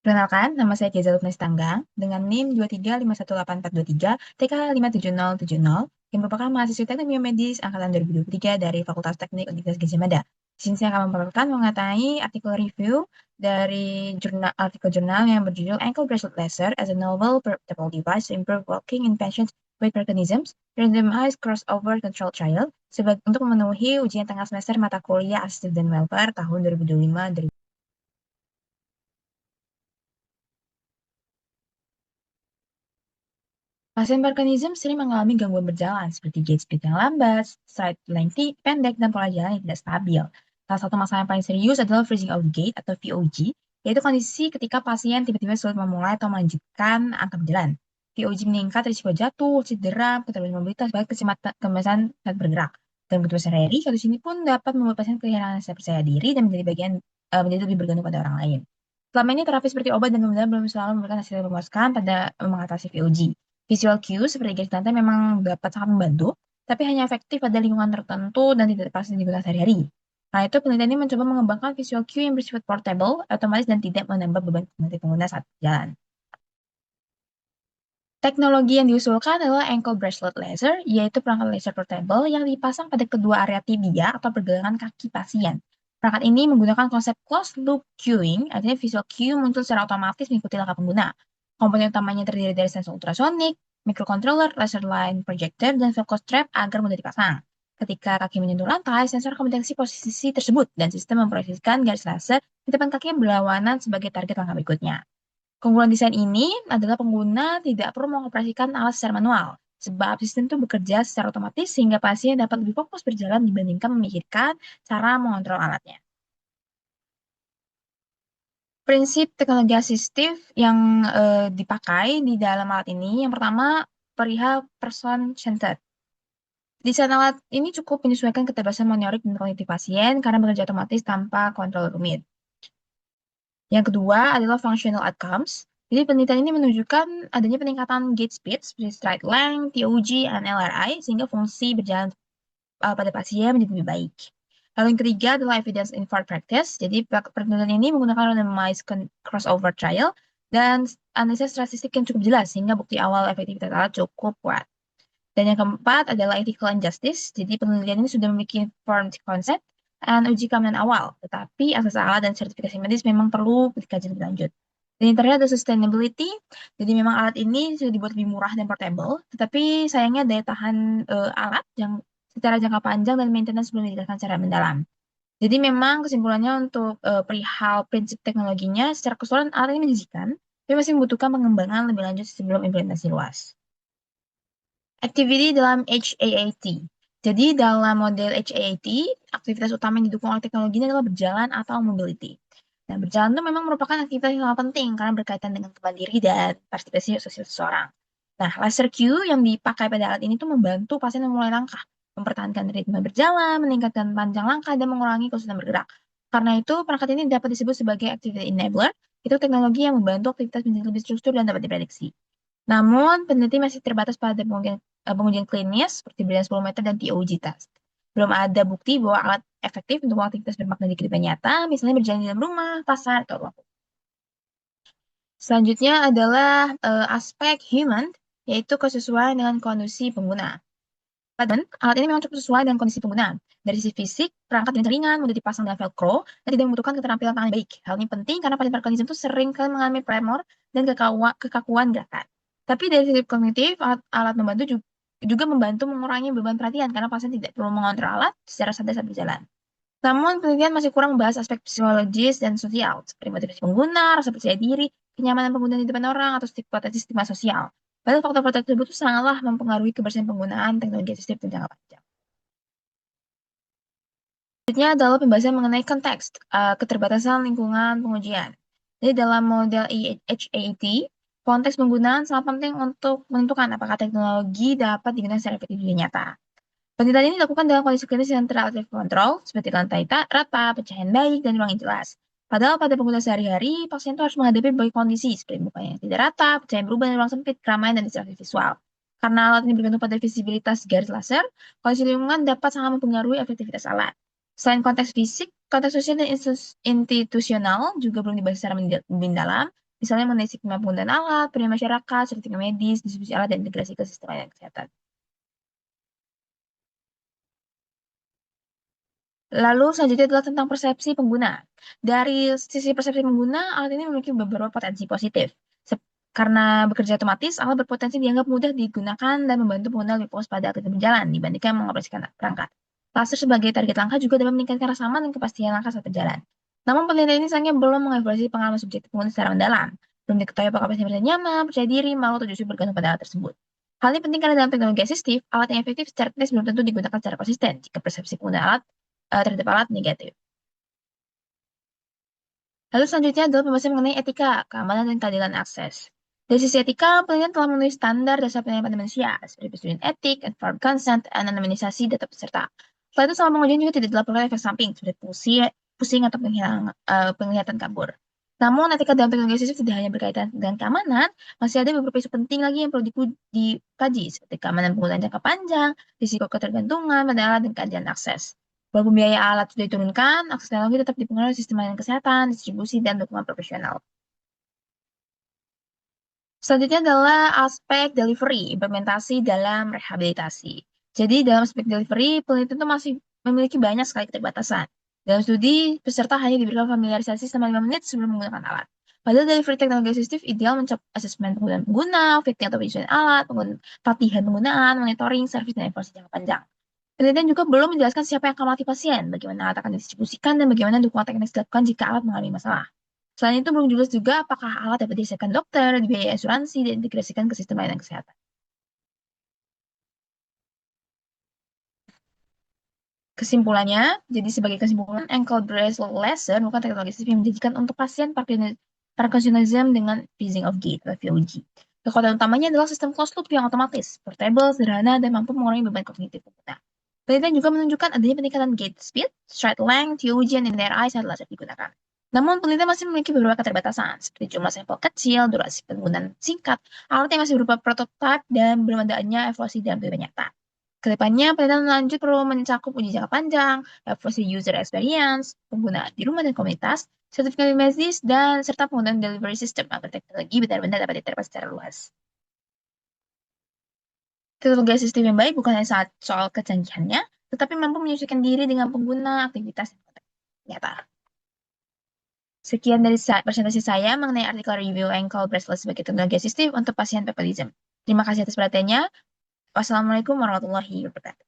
Perkenalkan, nama saya Keza Luknis Tanggang dengan NIM 235184423 TK57070 yang merupakan mahasiswa Teknik Biomedis angkatan 2023 dari Fakultas Teknik Universitas Gadjah Mada. Di sini saya akan memaparkan mengenai artikel review dari artikel jurnal yang berjudul Ankle Bracelet Laser as a Novel Portable Device to Improve Walking in Patients with Parkinsonism Randomized Crossover Control Trial untuk memenuhi ujian tengah semester mata kuliah Assistive dan Welfare tahun 2025. Pasien Parkinson sering mengalami gangguan berjalan seperti gait speed yang lambat, stride length pendek, dan pola jalan yang tidak stabil. Salah satu masalah yang paling serius adalah freezing of gait atau VOG, yaitu kondisi ketika pasien tiba-tiba sulit memulai atau melanjutkan angkat berjalan. VOG meningkat risiko jatuh, cedera, keterbatasan mobilitas, bahkan kecemasan saat bergerak. Dan ketika sehari-hari, kondisi ini pun dapat membuat pasien kehilangan rasa percaya diri dan menjadi lebih bergantung pada orang lain. Selama ini terapi seperti obat dan pembedaan belum selalu memberikan hasil yang memuaskan pada mengatasi VOG. Visual cue seperti garis santai memang dapat sangat membantu, tapi hanya efektif pada lingkungan tertentu dan tidak pasti digunakan sehari-hari. Nah, itu penelitian ini mencoba mengembangkan visual cue yang bersifat portable, otomatis, dan tidak menambah beban kognitif pengguna saat berjalan. Teknologi yang diusulkan adalah ankle bracelet laser, yaitu perangkat laser portable yang dipasang pada kedua area tibia atau pergelangan kaki pasien. Perangkat ini menggunakan konsep closed loop cueing, artinya visual cue muncul secara otomatis mengikuti langkah pengguna. Komponen utamanya terdiri dari sensor ultrasonik, microcontroller, laser line projector, dan velcro strap agar mudah dipasang. Ketika kaki menyentuh lantai, sensor akan mendeteksi posisi tersebut dan sistem memproyeksikan garis laser di depan kaki yang berlawanan sebagai target langkah berikutnya. Keunggulan desain ini adalah pengguna tidak perlu mengoperasikan alat secara manual, sebab sistem itu bekerja secara otomatis sehingga pasien dapat lebih fokus berjalan dibandingkan memikirkan cara mengontrol alatnya. Prinsip teknologi asistif yang dipakai di dalam alat ini, yang pertama perihal person centered. Desain alat ini cukup menyesuaikan keterbatasan motorik dan kognitif pasien karena bekerja otomatis tanpa kontrol rumit. Yang kedua adalah functional outcomes. Jadi penelitian ini menunjukkan adanya peningkatan gait speed seperti stride length, TOG, dan LRI sehingga fungsi berjalan pada pasien menjadi lebih baik. Lalu yang ketiga adalah evidence informed practice. Jadi penelitian ini menggunakan randomized crossover trial dan analisis statistik yang cukup jelas sehingga bukti awal efektivitas alat cukup kuat. Dan yang keempat adalah ethical and justice. Jadi penelitian ini sudah memiliki informed concept dan uji keamanan awal, tetapi akses alat dan sertifikasi medis memang perlu dikaji lebih lanjut. Dan yang terakhir ada sustainability. Jadi memang alat ini sudah dibuat lebih murah dan portable, tetapi sayangnya daya tahan alat yang secara jangka panjang dan maintenance belum dijelaskan secara mendalam. Jadi memang kesimpulannya untuk perihal prinsip teknologinya, secara keseluruhan alat ini menjanjikan, tapi masih membutuhkan pengembangan lebih lanjut sebelum implementasi luas. Activity dalam HAAT. Jadi dalam model HAAT, aktivitas utama yang didukung oleh teknologi ini adalah berjalan atau mobility. Nah, berjalan itu memang merupakan aktivitas yang sangat penting karena berkaitan dengan kemandiri dan partisipasi sosial seseorang. Nah, laser cue yang dipakai pada alat ini tuh membantu pasien memulai langkah, mempertahankan ritme berjalan, meningkatkan panjang langkah, dan mengurangi kesulitan bergerak. Karena itu, perangkat ini dapat disebut sebagai activity enabler, itu teknologi yang membantu aktivitas menjadi lebih struktur dan dapat diprediksi. Namun, peneliti masih terbatas pada pengujian klinis seperti berjalan 10 meter dan TOG test. Belum ada bukti bahwa alat efektif untuk aktivitas bermakna di kehidupan nyata, misalnya berjalan di dalam rumah, pasar, atau ruang. Selanjutnya adalah aspek human, yaitu kesesuaian dengan kondisi pengguna. Dan alat ini memang cukup sesuai dengan kondisi pengguna. Dari sisi fisik, perangkat yang ringan, mudah dipasang dengan velcro, dan tidak membutuhkan keterampilan tangan yang baik. Hal ini penting karena pasien Parkinson itu sering kali mengalami tremor dan kekakuan gerakan. Tapi dari sisi kognitif, alat membantu juga membantu mengurangi beban perhatian karena pasien tidak perlu mengontrol alat secara sadar saat berjalan. Namun, penelitian masih kurang membahas aspek psikologis dan sosial, seperti motivasi pengguna, rasa percaya diri, kenyamanan pengguna di depan orang, atau potensi stigma sosial. Padahal faktor-faktor tersebut itu sangatlah mempengaruhi kebersihan penggunaan teknologi asistif di jangka panjang. Selanjutnya adalah pembahasan mengenai konteks, keterbatasan lingkungan pengujian. Jadi dalam model HAT, konteks penggunaan sangat penting untuk menentukan apakah teknologi dapat digunakan secara efektif di dunia nyata. Penelitian ini dilakukan dalam kondisi klinis yang terrelatif kontrol, seperti lantai rata, pencahayaan baik, dan ruang yang jelas. Padahal pada pengguna sehari-hari, pasien itu harus menghadapi berbagai kondisi, seperti muka yang tidak rata, pencahayaan berubah, dan ruang sempit, keramaian, dan distraksi visual. Karena alat ini bergantung pada visibilitas garis laser, kondisi lingkungan dapat sangat mempengaruhi efektivitas alat. Selain konteks fisik, konteks sosial dan institusional juga belum dibahas secara mendalam, Misalnya mengenai skema penggunaan alat, peran masyarakat, sertifikat medis, distribusi alat, dan integrasi ke sistem layanan kesehatan. Lalu selanjutnya adalah tentang persepsi pengguna. Dari sisi persepsi pengguna, alat ini memiliki beberapa potensi positif. Karena bekerja otomatis, alat berpotensi dianggap mudah digunakan dan membantu pengguna lebih fokus pada aktivitas berjalan dibandingkan mengoperasikan perangkat. Laser sebagai target langkah juga dapat meningkatkan rasa aman dan kepastian langkah saat berjalan. Namun penelitian ini sayangnya belum mengevaluasi pengalaman subjektif pengguna secara mendalam. Belum diketahui apakah pasien merasa nyaman, percaya diri, malu, atau justru bergantung pada alat tersebut. Hal ini penting karena dalam teknologi asistif, alat yang efektif secara teknis belum tentu digunakan secara konsisten jika persepsi pengguna alat terhadap alat negatif. Lalu selanjutnya adalah pembahasan mengenai etika, keamanan, dan keadilan akses. Dari sisi etika, penelitian telah memenuhi standar dasar penilaian pada manusia, seperti persetujuan etik, informed consent, anonimisasi data peserta. Selain itu, selama pengujian juga tidak dilaporkan efek samping, seperti pusing atau penglihatan kabur. Namun, etika dalam teknologi asistif tidak hanya berkaitan dengan keamanan, masih ada beberapa isu penting lagi yang perlu dikaji, seperti keamanan penggunaan jangka panjang, risiko ketergantungan pada alat, dan keadilan akses. Walaupun biaya alat sudah diturunkan, akses teknologi tetap dipengaruhi oleh sistem layanan kesehatan, distribusi, dan dukungan profesional. Selanjutnya adalah aspek delivery, implementasi dalam rehabilitasi. Jadi dalam aspek delivery, penelitian itu masih memiliki banyak sekali keterbatasan. Dalam studi, peserta hanya diberikan familiarisasi selama 5 menit sebelum menggunakan alat. Padahal delivery teknologi asistif ideal mencakup asesmen penggunaan pengguna, fitting atau penyesuaian alat, pelatihan penggunaan, monitoring, servis, dan evaluasi jangka panjang. Penelitian juga belum menjelaskan siapa yang akan melatih pasien, bagaimana alat akan didistribusikan, dan bagaimana dukungan teknis dilakukan jika alat mengalami masalah. Selain itu, belum jelas juga apakah alat dapat disediakan dokter, dibiayai asuransi, dan diintegrasikan ke sistem layanan kesehatan. Kesimpulannya, jadi sebagai kesimpulan, ankle bracelet laser bukan teknologi yang menjanjikan untuk pasien Parkinsonism dengan freezing of gait atau VOG. Kekuatan utamanya adalah sistem closed loop yang otomatis, portable, sederhana, dan mampu mengurangi beban kognitif pengguna. Penelitian juga menunjukkan adanya peningkatan gait speed, stride length, VOG, dan NRI saat laser digunakan. Namun, penelitian masih memiliki beberapa keterbatasan, seperti jumlah sampel kecil, durasi penggunaan singkat, alat yang masih berupa prototipe, dan belum adanya evaluasi dalam kehidupan nyata. Kedepannya, penelitian lanjut perlu mencakup uji jangka panjang, evaluasi user experience, penggunaan di rumah dan komunitas, sertifikasi medis, dan serta penggunaan delivery system agar teknologi benar-benar dapat diterapkan secara luas. Teknologi asistif yang baik bukan hanya soal kecanggihannya, tetapi mampu menyesuaikan diri dengan pengguna, aktivitas, dan konteks nyata. Sekian dari presentasi saya mengenai artikel review ankle bracelet sebagai teknologi asistif untuk pasien pepelism. Terima kasih atas perhatiannya. Wassalamualaikum warahmatullahi wabarakatuh.